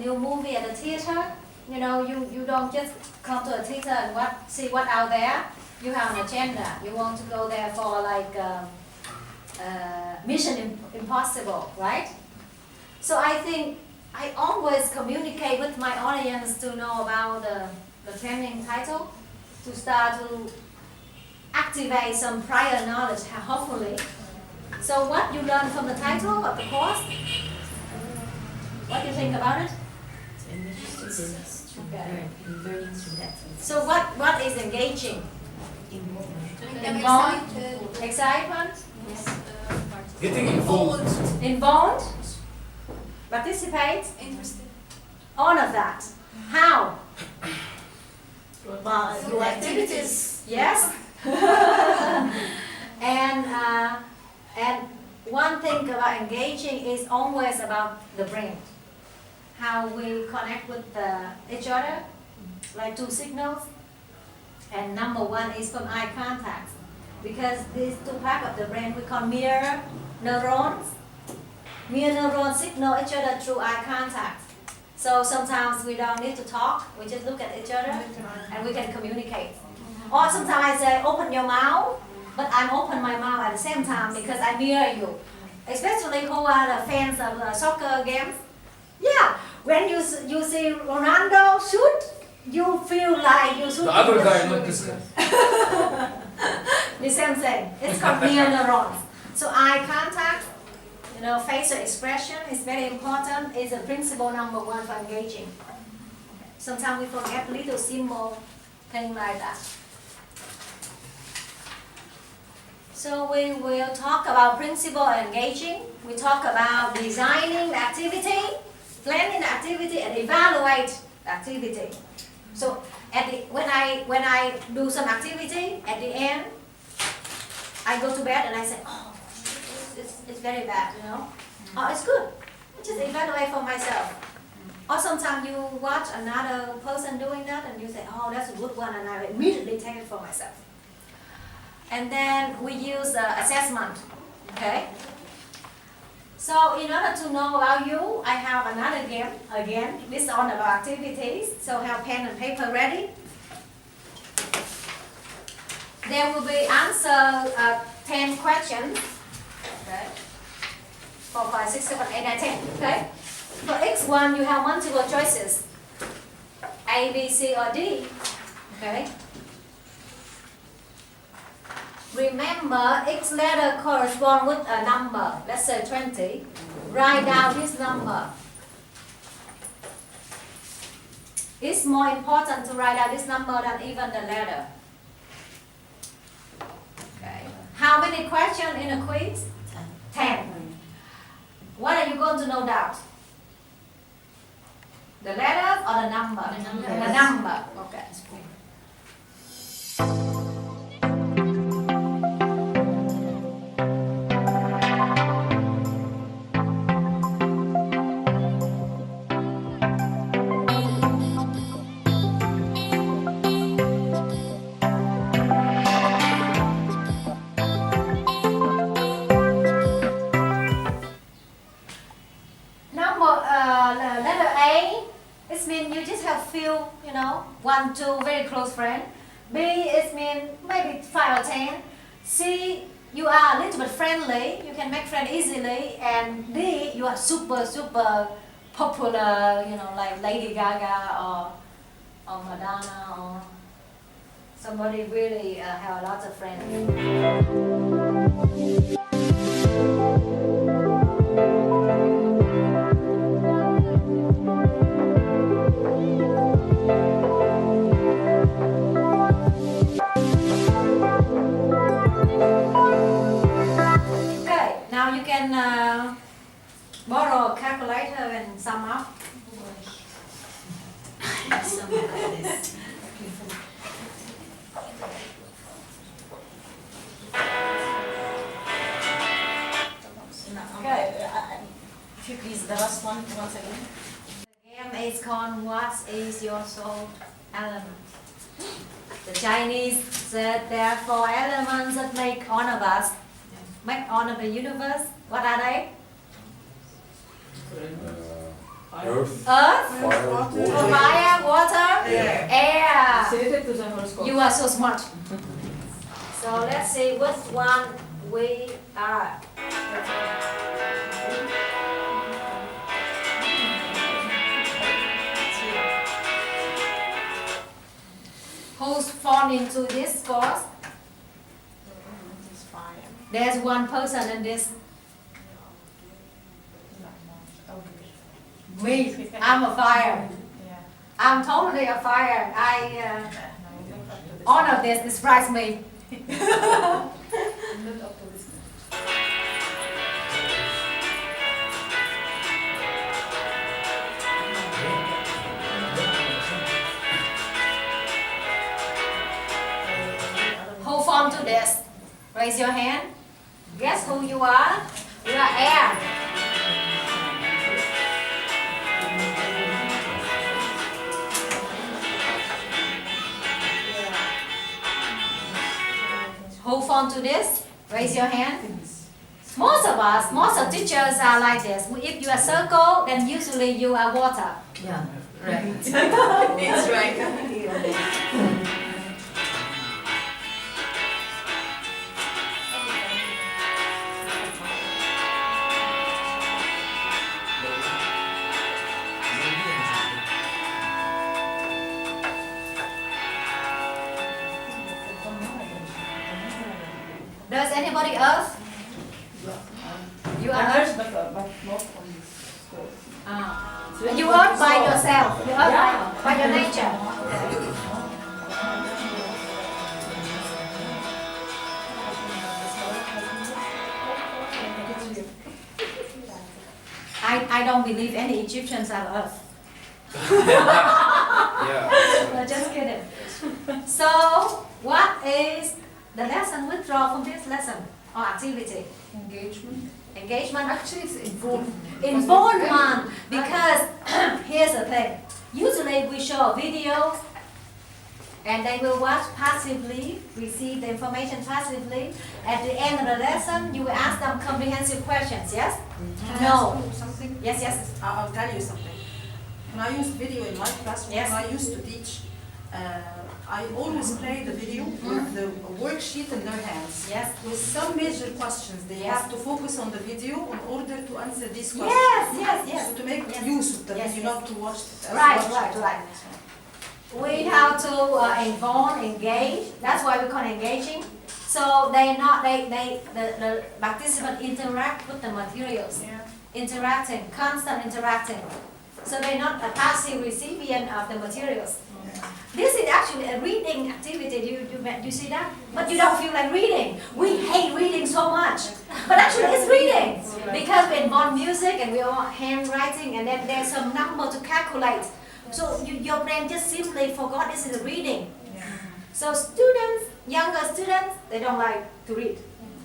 new movie at the theater, you know, you don't just come to a theater and see what out there. You have an agenda. You want to go there for like Mission Impossible, right? So I think I always communicate with my audience to know about the training title, to start to activate some prior knowledge, hopefully. So what you learn from the title of the course? What do you think about it? Okay. So what is engaging? Involved? Excitement? Yes. Getting involved. Involved? Participate? Interested. All of that. How? Through activities. Yes? And one thing about engaging is always about the brain. How we connect with each other, like two signals. And number one is from eye contact. Because these two parts of the brain we call mirror neurons. Mirror neurons signal each other through eye contact. So sometimes we don't need to talk, we just look at each other and we can communicate. Or sometimes I say, open your mouth, but I'm open my mouth at the same time because I mirror you. Especially who are the fans of soccer games. Yeah, when you see Ronaldo shoot, you feel like you shoot. The other guy, not this guy. The same thing. It's called mirror neurons. So eye contact, you know, facial expression is very important. It's a principle number one for engaging. Sometimes we forget little simple things like that. So we will talk about principle of engaging. We talk about designing the activity, planning the activity, and evaluate the activity. So when I do some activity, at the end, I go to bed and I say, oh, it's very bad, you know. Oh, it's good. I just evaluate for myself. Or sometimes you watch another person doing that and you say, oh, that's a good one, and I immediately take it for myself. And then we use assessment, okay? So in order to know about you, I have another game, again, this on about activities. So have pen and paper ready. There will be answer 10 questions, okay? 4, 5, 6, 7, 8, 9, 10, okay? For each one, you have multiple choices, A, B, C, or D, okay? Remember, each letter corresponds with a number. Let's say 20. Write down this number. It's more important to write down this number than even the letter. Okay. How many questions in a quiz? 10. What are you going to know down? The letter or the number? The number. The number. Okay. Letter A, it means you just have few, you know, 1, 2 very close friends. B, it means maybe 5 or 10. C, you are a little bit friendly, you can make friends easily. And D, you are super, super popular, you know, like Lady Gaga or Madonna or somebody really have a lot of friends. Now you can borrow a calculator and sum up. Something like this. Okay. If you please, the last one once again. The game is called What is Your Soul Element? The Chinese said there are 4 elements that make all of us, make all of the universe. What are they? Earth, earth, fire, water. fire, water, air. Related to the horoscope. You are so smart. So let's see which one we are. Who's fall into this course? It's fire. There's one person in this. Me. I'm a fire. Yeah. I'm totally a fire. I honor this. Describes me. Not optimistic. Who formed to this? Raise your hand. Guess who you are? You are air. Who formed to this? Raise your hand. Most of us, most of teachers are like this. If you are circle, then usually you are water. Yeah, right. It's right. Does anybody else? You are earth. But not on this course. You earth by yourself. You earth by your nature. I don't believe any Egyptians are earth. Yeah. Just kidding. So, what is the lesson withdraw from this lesson or activity? Engagement. Engagement. Actually, it's involvement. Involvement. Because here's the thing. Usually we show videos and they will watch passively, receive the information passively. At the end of the lesson, you will ask them comprehensive questions, yes? No. Something? Yes, yes. I'll tell you something. When I used video in my classroom, Yes. when I used to teach, I always play the video with the worksheet in their hands. Yes. With some major questions, they Yes. have to focus on the video in order to answer these Yes, questions. yes, yes. So to make Yes. use of the Yes, video, yes. not to watch it. as Right, watch right, it. right. We have to involve, engage. That's why we call engaging. So the participant interact with the materials, interacting, constant interacting. So they're not a passive recipient of the materials. This is actually a reading activity. You see that? But you don't feel like reading. We hate reading so much. But actually it's reading. Because we involve music and we want handwriting and then there's some number to calculate. So your brain just simply forgot this is a reading. So students, younger students, they don't like to read.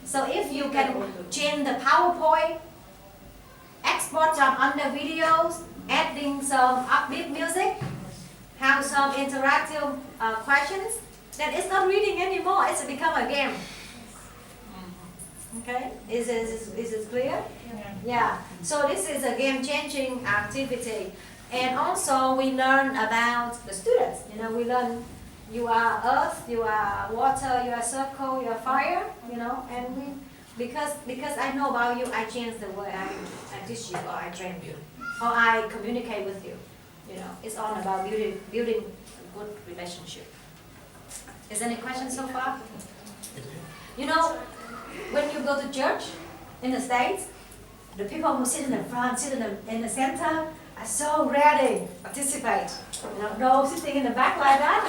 So if you can change the PowerPoint, export some under videos, adding some upbeat music, have some interactive questions, then it's not reading anymore, it's become a game. Okay, is it clear? Yeah, so this is a game-changing activity. And also we learn about the students. You know, we learn you are earth, you are water, you are circle, you are fire, you know, and because I know about you, I change the way I teach you or I train you or I communicate with you. You know, it's all about building a good relationship. Is there any questions so far? You know, when you go to church in the States, the people who sit in the front, sit in the center, are so ready to participate. You know, no sitting in the back like that.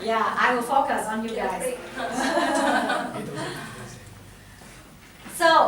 Yeah, I will focus on you guys. So,